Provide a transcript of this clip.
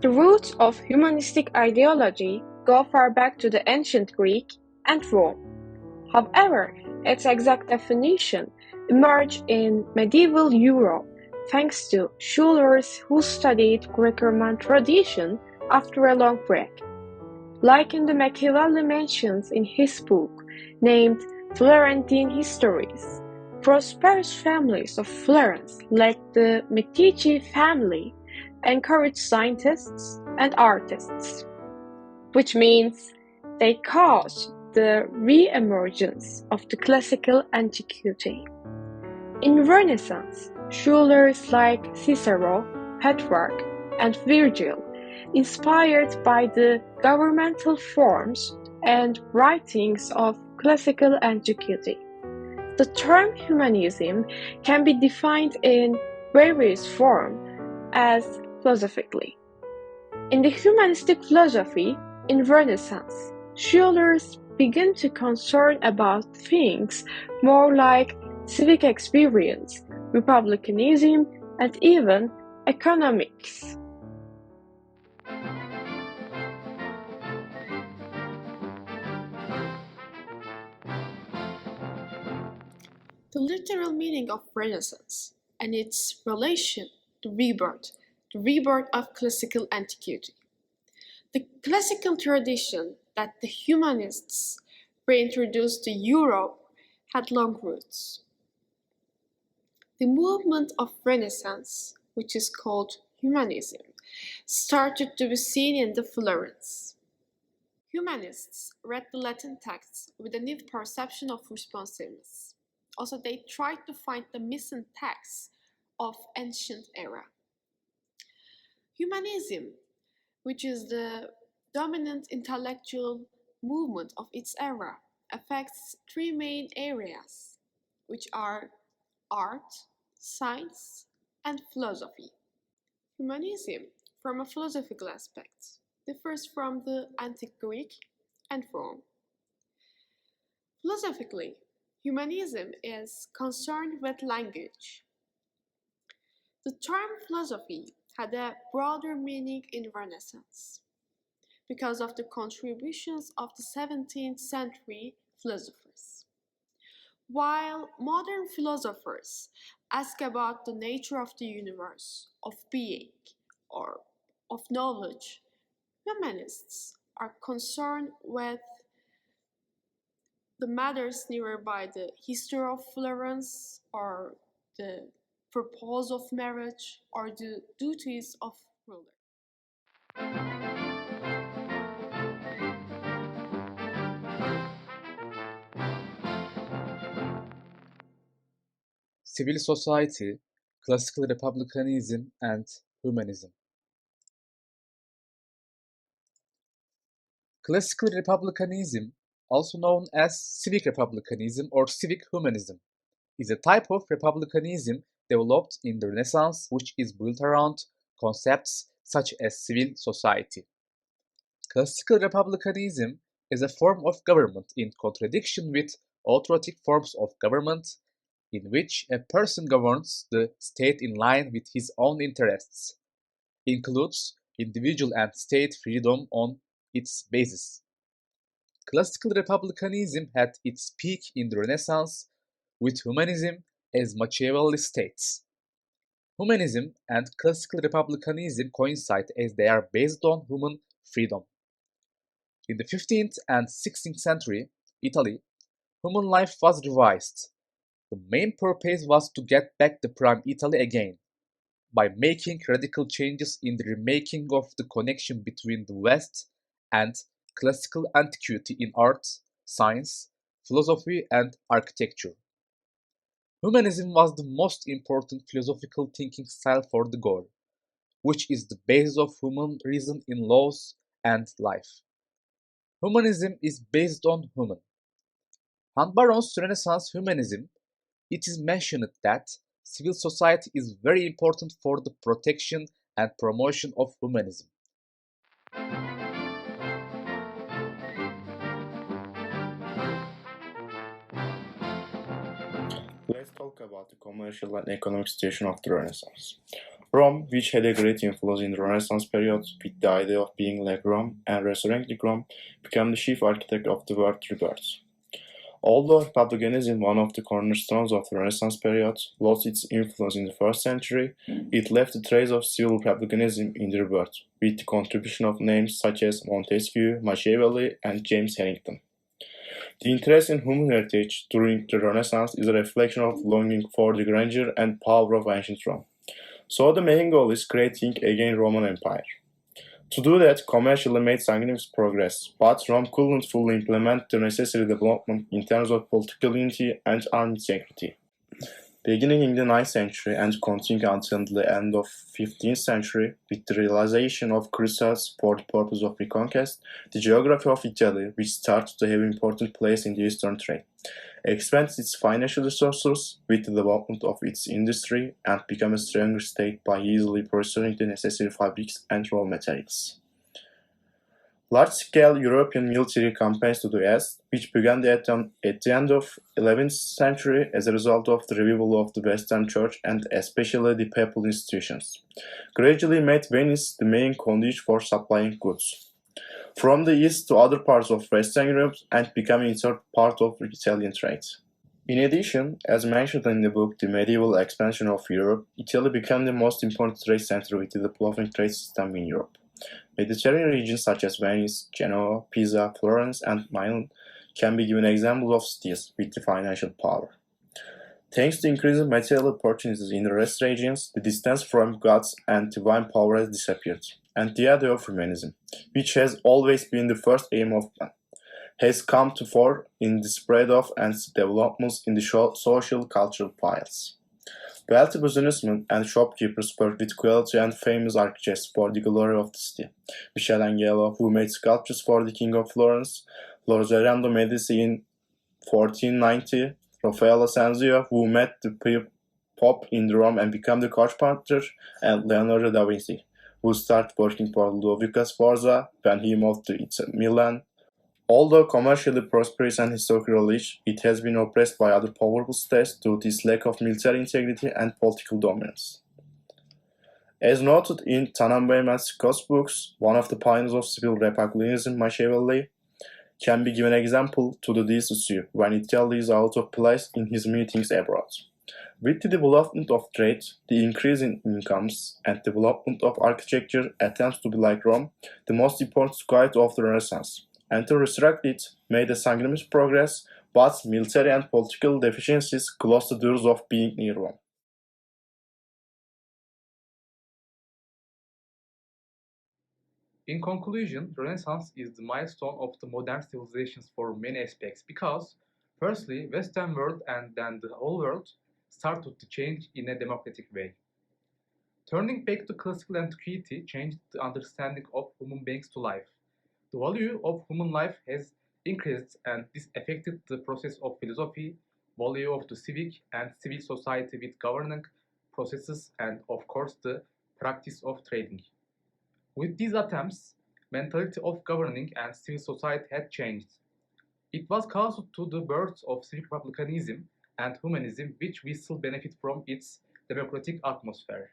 The roots of humanistic ideology go far back to the ancient Greek and Rome. However, its exact definition emerged in medieval Europe thanks to scholars who studied Greco-Roman tradition after a long break. Like in the Machiavelli mentions in his book named Florentine Histories, prosperous families of Florence, like the Medici family, encouraged scientists and artists, which means they caused the re-emergence of the classical antiquity. In Renaissance, scholars like Cicero, Petrarch, and Virgil, inspired by the governmental forms and writings of classical antiquity. The term humanism can be defined in various forms as philosophically. In the humanistic philosophy in Renaissance, scholars begin to concern about things more like civic experience, republicanism, and even economics. The literal meaning of Renaissance and its relation to the rebirth of classical antiquity. The classical tradition that the humanists reintroduced to Europe had long roots. The movement of Renaissance, which is called humanism, started to be seen in the Florence. Humanists read the Latin texts with a new perception of responsiveness. Also, they tried to find the missing texts of ancient era. Humanism, which is the dominant intellectual movement of its era, affects three main areas, which are art, science, and philosophy. Humanism, from a philosophical aspect, differs from the antique Greek and Rome. Philosophically, humanism is concerned with language. The term philosophy had a broader meaning in Renaissance because of the contributions of the 17th century philosophers. While modern philosophers ask about the nature of the universe, of being, or of knowledge, humanists are concerned with the matters nearby the history of Florence, or the purpose of marriage, or the duties of ruler. Civil society, classical republicanism, and humanism. Classical republicanism, also known as civic republicanism or civic humanism, is a type of republicanism developed in the Renaissance which is built around concepts such as civil society. Classical republicanism is a form of government in contradiction with autocratic forms of government in which a person governs the state in line with his own interests, includes individual and state freedom on its basis. Classical republicanism had its peak in the Renaissance, with humanism, as Machiavelli states. Humanism and classical republicanism coincide as they are based on human freedom. In the 15th and 16th century Italy, human life was revised. The main purpose was to get back the prime Italy again, by making radical changes in the remaking of the connection between the West and classical antiquity in art, science, philosophy, and architecture. Humanism was the most important philosophical thinking style for the goal, which is the basis of human reason in laws and life. Humanism is based on human. Han Baron's Renaissance humanism, it is mentioned that civil society is very important for the protection and promotion of humanism. Let's talk about the commercial and economic situation of the Renaissance. Rome, which had a great influence in the Renaissance period with the idea of being like Rome and restoring like Rome, became the chief architect of the world rebirth. Although republicanism, one of the cornerstones of the Renaissance period, lost its influence in the first century, it left a trace of civil republicanism in the rebirth, with the contribution of names such as Montesquieu, Machiavelli, and James Harrington. The interest in human heritage during the Renaissance is a reflection of longing for the grandeur and power of ancient Rome. So the main goal is creating again Roman Empire. To do that, commercially made significant progress, but Rome couldn't fully implement the necessary development in terms of political unity and armed integrity. Beginning in the 9th century and continuing until the end of 15th century, with the realization of crusades for the purpose of reconquest, the geography of Italy, which started to have an important place in the eastern trade, expanded its financial resources with the development of its industry and became a stronger state by easily pursuing the necessary fabrics and raw materials. Large-scale European military campaigns to the east, which began at the end of 11th century as a result of the revival of the Western Church and especially the papal institutions, gradually made Venice the main conduit for supplying goods from the east to other parts of Western Europe and becoming a part of Italian trade. In addition, as mentioned in the book The Medieval Expansion of Europe, Italy became the most important trade center with the developing trade system in Europe. Mediterranean regions such as Venice, Genoa, Pisa, Florence, and Milan can be given examples of cities with the financial power. Thanks to increasing material opportunities in the rest regions, the distance from gods and divine power has disappeared, and the idea of humanism, which has always been the first aim of man, has come to fore in the spread of and developments in the social cultural piles. Wealthy businessmen and shopkeepers worked with quality and famous architects for the glory of the city. Michelangelo, who made sculptures for the King of Florence, Lorenzo Medici in 1490, Raffaello Sanzio, who met the Pope in Rome and became the court painter, and Leonardo da Vinci, who started working for Ludovico Sforza when he moved to Milan. Although commercially prosperous and historically rich, it has been oppressed by other powerful states due to its lack of military integrity and political dominance. As noted in Tannenbaum and Scott's books, one of the pioneers of civil republicanism, Machiavelli, can be given example to this issue when Italy is out of place in his meetings abroad. With the development of trade, the increase in incomes, and development of architecture attempts to be like Rome, the most important squad of the Renaissance, and to resurrect it made a significant progress, but military and political deficiencies closed the doors of being near Rome. In conclusion, the Renaissance is the milestone of the modern civilizations for many aspects because, firstly, Western world and then the whole world started to change in a democratic way. Turning back to classical antiquity changed the understanding of human beings to life. The value of human life has increased, and this affected the process of philosophy, value of the civic and civil society with governing processes, and of course the practice of trading. With these attempts, mentality of governing and civil society had changed. It was caused to the birth of civic republicanism and humanism, which we still benefit from its democratic atmosphere.